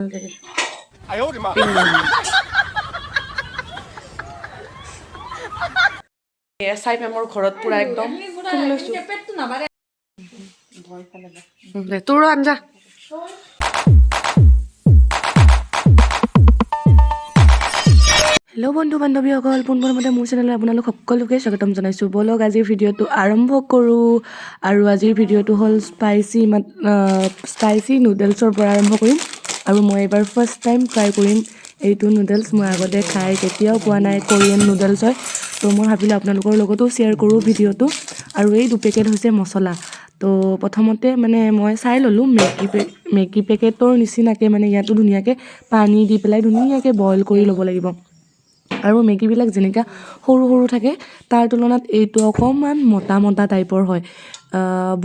哎呦我的妈！ এছাই মেমৰ ঘৰত পুৰা একদম তোৰো আঞ্জা হেল্ল' বন্ধু বান্ধৱীসকল পোনপ্ৰথমতে মোৰ চেনেলত আপোনালোক সকলোকে স্বাগতম জনাইছোঁ ব'লক আজিৰ ভিডিঅ'টো আৰম্ভ কৰোঁ আৰু আজিৰ ভিডিঅ'টো হ'ল স্পাইচি নুডলছৰ পৰা আৰম্ভ কৰিম আৰু মই এইবাৰ ফাৰ্ষ্ট টাইম ট্ৰাই কৰিম এইটো নুডলছ মই আগতে খাই কেতিয়াও পোৱা নাই কোৰিয়ান নুডলছ হয় তো মই ভাবিলোঁ আপোনালোকৰ লগতো শ্বেয়াৰ কৰোঁ ভিডিঅ'টো আৰু এই 2 পেকেট হৈছে মছলা তো প্ৰথমতে মানে মই চাই ল'লোঁ মেগী পেকেটৰ নিচিনাকৈ মানে ইয়াতো ধুনীয়াকৈ পানী দি পেলাই ধুনীয়াকৈ বইল কৰি ল'ব লাগিব আৰু মেগীবিলাক যেনেকৈ সৰু সৰু থাকে তাৰ তুলনাত এইটো অকণমান মোটা মোটা টাইপৰ হয়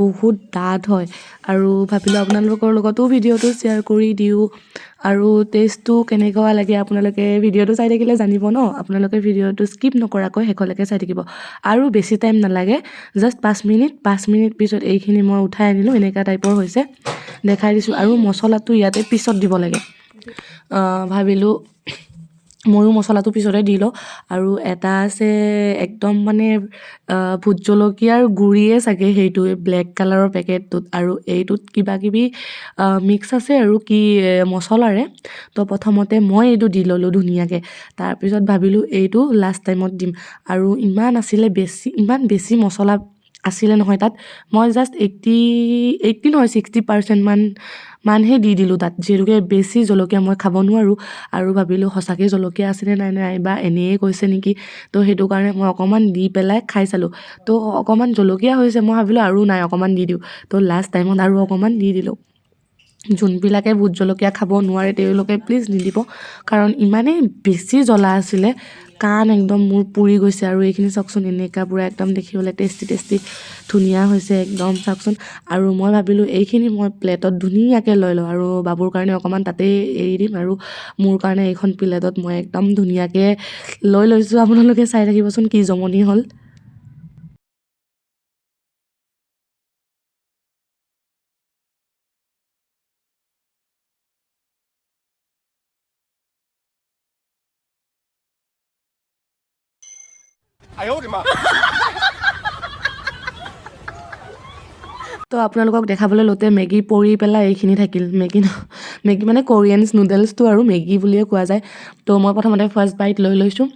বহুত ডাঠ হয় আৰু ভাবিলোঁ আপোনালোকৰ লগতো ভিডিঅ'টো শ্বেয়াৰ কৰি দিওঁ আৰু টেষ্টটো কেনেকুৱা লাগে আপোনালোকে ভিডিঅ'টো চাই থাকিলে জানিব ন আপোনালোকে ভিডিঅ'টো স্কিপ নকৰাকৈ শেষলৈকে চাই থাকিব আৰু বেছি টাইম নালাগে জাষ্ট 5 মিনিট পিছত এইখিনি মই উঠাই আনিলোঁ এনেকুৱা টাইপৰ হৈছে দেখাই দিছোঁ আৰু মছলাটো ইয়াতে পিছত দিব লাগে ভাবিলোঁ ময়ো মছলাটো পিছতে দি লওঁ আৰু এটা আছে একদম মানে ভোট জলকীয়াৰ গুড়িয়ে চাগে সেইটো ব্লেক কালাৰৰ পেকেটটোত আৰু এইটোত কিবা কিবি মিক্স আছে আৰু কি মছলাৰে তো প্ৰথমতে মই এইটো দি ল'লোঁ ধুনীয়াকৈ তাৰপিছত ভাবিলোঁ এইটো লাষ্ট টাইমত দিম আৰু ইমান বেছি মছলা আছিলে নহয় তাত মই জাষ্ট 80 নহয় 60% মানহে দি দিলোঁ তাত যিহেতুকে বেছি জলকীয়া মই খাব নোৱাৰোঁ আৰু ভাবিলোঁ সঁচাকৈ জলকীয়া আছেনে নাই বা এনেই কৈছে নেকি তো সেইটো কাৰণে মই অকণমান দি পেলাই খাই চালোঁ তো অকণমান জলকীয়া হৈছে মই ভাবিলোঁ আৰু নাই অকণমান দি দিওঁ তো লাষ্ট টাইমত আৰু অকণমান দি দিলোঁ যোনবিলাকে ভোট জলকীয়া খাব নোৱাৰে তেওঁলোকে প্লিজ নিদিব কাৰণ ইমানেই বেছি জ্বলা আছিলে কাণ একদম মোৰ পুৰি গৈছে আৰু এইখিনি চাওকচোন এনেকুৱা পূৰা একদম দেখিবলৈ টেষ্টি ধুনীয়া হৈছে একদম চাওকচোন আৰু মই ভাবিলোঁ এইখিনি মই প্লেটত ধুনীয়াকৈ লৈ লওঁ আৰু বাবুৰ কাৰণে অকণমান তাতেই এৰি দিম আৰু মোৰ কাৰণে এইখন প্লেটত মই একদম ধুনীয়াকৈ লৈ লৈছোঁ আপোনালোকে চাই থাকিবচোন কি জমনি হ'ল哎呦我的妈！ তো আপোনালোকক দেখাবলৈ লওঁতে মেগী পৰি পেলাই এইখিনি থাকিল মেগী মানে কোৰিয়ানছ নুডলছটো আৰু মেগী বুলিয়ে কোৱা যায় তো মই প্ৰথমতে ফাৰ্ষ্ট বাইট লৈ লৈছোঁ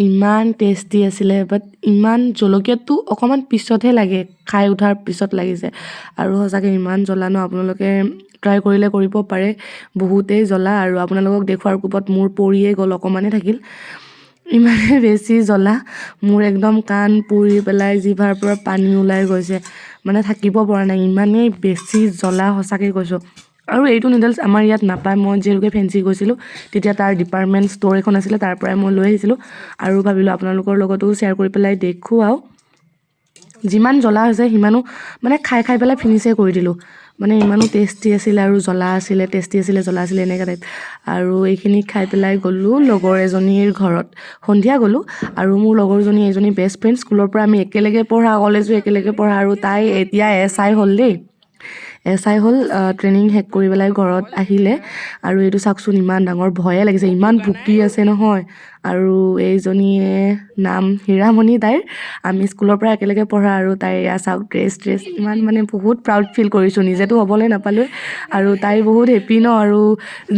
ইমান টেষ্টি আছিলে বাট ইমান জলকীয়াটো অকণমান পিছতহে লাগে খাই উঠাৰ পিছত লাগিছে আৰু সঁচাকৈ ইমান জ্বলা ন আপোনালোকে ট্ৰাই কৰিলে কৰিব পাৰে বহুতেই জ্বলা আৰু আপোনালোকক দেখুৱাৰ কোবত মোৰ পৰিয়ে গ'ল অকণমানে থাকিল ইমানেই বেছি জ্বলা মোৰ একদম কাণ পুৰি পেলাই জিভাৰ পৰা পানী ওলাই গৈছে মানে থাকিব পৰা নাই ইমানেই বেছি জ্বলা সঁচাকৈ কৈছোঁ আৰু এইটো নুডলছ আমাৰ ইয়াত নাপায় মই যিহেতুকে ফেঞ্চি গৈছিলোঁ তেতিয়া তাৰ ডিপাৰ্টমেণ্ট ষ্ট'ৰ এখন আছিলে তাৰ পৰাই মই লৈ আহিছিলোঁ আৰু ভাবিলোঁ আপোনালোকৰ লগতো শ্বেয়াৰ কৰি পেলাই দেখুৱাও যিমান জ্বলা হৈছে সিমানো মানে খাই পেলাই ফিনিছে কৰি দিলোঁ মানে ইমানো টেষ্টি আছিলে আৰু জ্বলা আছিলে টেষ্টি আছিলে জ্বলা আছিলে এনেকুৱা টাইপ আৰু এইখিনি খাই পেলাই গ'লোঁ লগৰ এজনীৰ ঘৰত সন্ধিয়া গ'লোঁ আৰু মোৰ লগৰজনী এজনী বেষ্ট ফ্ৰেণ্ড স্কুলৰ পৰা আমি একেলগে পঢ়া কলেজো একেলগে পঢ়া আৰু তাই এতিয়া SI হ'ল দেই SI হ'ল ট্ৰেইনিং শেষ কৰি পেলাই ঘৰত আহিলে আৰু এইটো চাওকচোন ইমান ডাঙৰ ভয়ে লাগিছে ইমান ভুকি আছে নহয় আৰু এইজনীয়ে নাম হীৰামণি তাইৰ আমি স্কুলৰ পৰা একেলগে পঢ়া আৰু তাই এয়া চাওক ড্ৰেছ ইমান মানে বহুত প্ৰাউড ফিল কৰিছোঁ নিজেতো হ'বলৈ নাপালোঁ আৰু তাই বহুত হেপী ন আৰু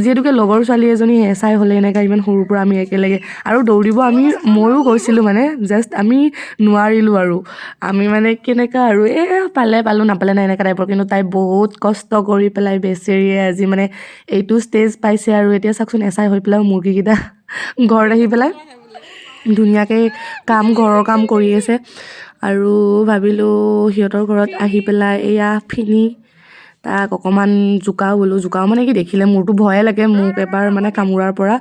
যিহেতুকে লগৰ ছোৱালী এজনী SI হ'লে এনেকুৱা ইমান সৰুৰ পৰা আমি একেলগে আৰু দৌৰিব ময়ো গৈছিলোঁ মানে জাষ্ট আমি নোৱাৰিলোঁ আৰু আমি মানে কেনেকুৱা আৰু পালোঁ নাপালে নাই এনেকুৱা টাইপৰ কিন্তু তাই বহুত কষ্ট কৰি পেলাই বেচেৰিয়ে আজি মানে এইটো ষ্টেজ পাইছে আৰু এতিয়া চাওকচোন SI হৈ পেলাই মুৰ্গীকেইটা ঘৰত আহি পেলাই ধুনীয়াকৈ ঘৰৰ কাম কৰি আছে আৰু ভাবিলোঁ সিহঁতৰ ঘৰত আহি পেলাই এয়া ফিনি তাক অকণমান জোকাও মানে কি দেখিলে মোৰতো ভয়ে লাগে মোক এবাৰ মানে কামোৰাৰ পৰা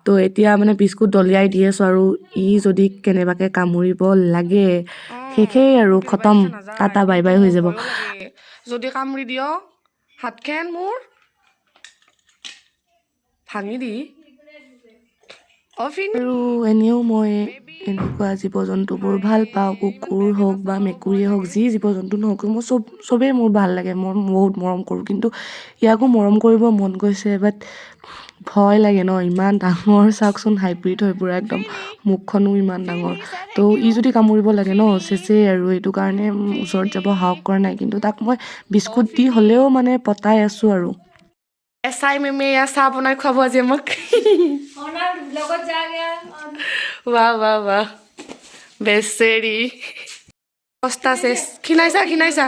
তো এতিয়া মানে বিস্কুট দলিয়াই দি আছোঁ আৰু ই যদি কেনেবাকৈ কামুৰিব লাগে শেষেই আৰু খতম টাটা বাই বাই হৈ যাব যদি কামুৰি দিয় হাতখন মোৰ ভাঙি দি আৰু এনেও মই এনেকুৱা জীৱ জন্তুবোৰ ভাল পাওঁ, কুকুৰ হওক বা মেকুৰীয়ে হওক, যি জীৱ জন্তু নহওক মই চবেই মোৰ ভাল লাগে, মই বহুত মৰম কৰোঁ। কিন্তু ইয়াকো মৰম কৰিব মন গৈছে, বাট ভয় লাগে ন, ইমান ডাঙৰ চাওকচোন, হাইব্ৰিড হৈ পুৰা একদম, মুখখনো ইমান ডাঙৰ, তো ই যদি কামুৰিব লাগে ন চেচেই আৰু, এইটো কাৰণে ওচৰত যাব সাহস কৰা নাই। কিন্তু তাক মই বিস্কুট দি হ'লেও মানে পতাই আছোঁ আৰু। এচাই মেমে এয়া চাহ বনাই খুৱাব আজি আমাক। ৱাহ ৱাহ ৱাহ, বেচেৰি অৱস্থা চেচ, খিনাইছা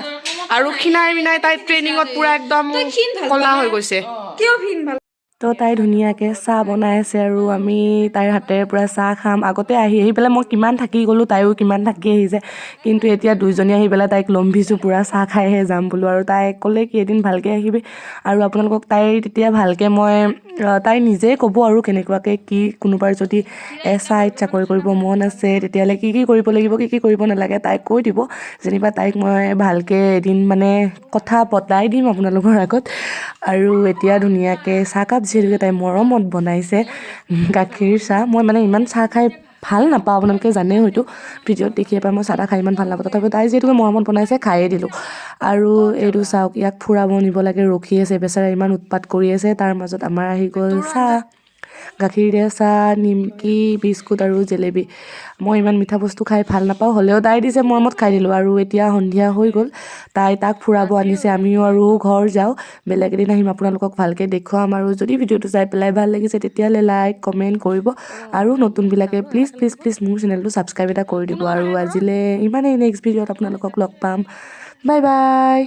আৰু খিনাই তাই ট্ৰেইনিঙত পুৰা একদম কলা হৈ গৈছে। তো তাই ধুনীয়াকৈ চাহ বনাই আছে আৰু আমি তাইৰ হাতেৰে পূৰা চাহ খাম। আগতে আহি পেলাই মই কিমান থাকি গ'লোঁ, তাইও কিমান থাকি আহিছে, কিন্তু এতিয়া দুইজনী আহি পেলাই তাইক লম্ভিছোঁ, পূৰা চাহ খাইহে যাম বোলো। আৰু তাই ক'লে কি এদিন ভালকৈ আহিবি, আৰু আপোনালোকক তাই তেতিয়া ভালকৈ মই তাই নিজেই ক'ব আৰু কেনেকুৱাকৈ কি, কোনোবাৰ যদি এছআইত চাকৰি কৰিব মন আছে তেতিয়াহ'লে কি কি কৰিব লাগিব, কি কি কৰিব নালাগে তাই কৈ দিব। যেনিবা তাইক মই ভালকৈ এদিন মানে কথা পতাই দিম আপোনালোকৰ আগত। আৰু এতিয়া ধুনীয়াকৈ চাহকাপ যিহেতুকে তাই মৰমত বনাইছে, গাখীৰ চাহ, মই মানে ইমান চাহ খাই ভাল নাপাওঁ, আপোনালোকে জানে হয়তো, ভিডিঅ'ত দেখিয়ে পাই মই চাহ খাই ইমান ভাল নাপাওঁ, তথাপিও তাই যিহেতুকে মৰমত বনাইছে খায়ে দিলোঁ। আৰু এইটো চাওক, ইয়াক ফুৰাব নিব লাগে, ৰখি আছে বেচেৰা, ইমান উৎপাত কৰি আছে। তাৰ মাজত আমাৰ আহি গ'ল চাহ, গাখীৰে চাহ, নিমকি, বিস্কুট আৰু জেলেবি। মই ইমান মিঠা বস্তু খাই ভাল নাপাওঁ, হ'লেও তাই দিছে মৰমত খাই দিলোঁ। আৰু এতিয়া সন্ধিয়া হৈ গ'ল, তাক ফুৰাব আনিছে, আমিও আৰু ঘৰ যাওঁ, বেলেগ এদিন আহিম আপোনালোকক ভালকৈ দেখুৱাম। আৰু যদি ভিডিঅ'টো চাই পেলাই ভাল লাগিছে তেতিয়াহ'লে লাইক কমেণ্ট কৰিব, আৰু নতুনবিলাকে প্লিজ প্লিজ প্লিজ মোৰ চেনেলটো ছাবস্ক্ৰাইব এটা কৰি দিব। আৰু আজিলৈ ইমানেই, নেক্সট ভিডিঅ'ত আপোনালোকক লগ পাম, বাই বাই।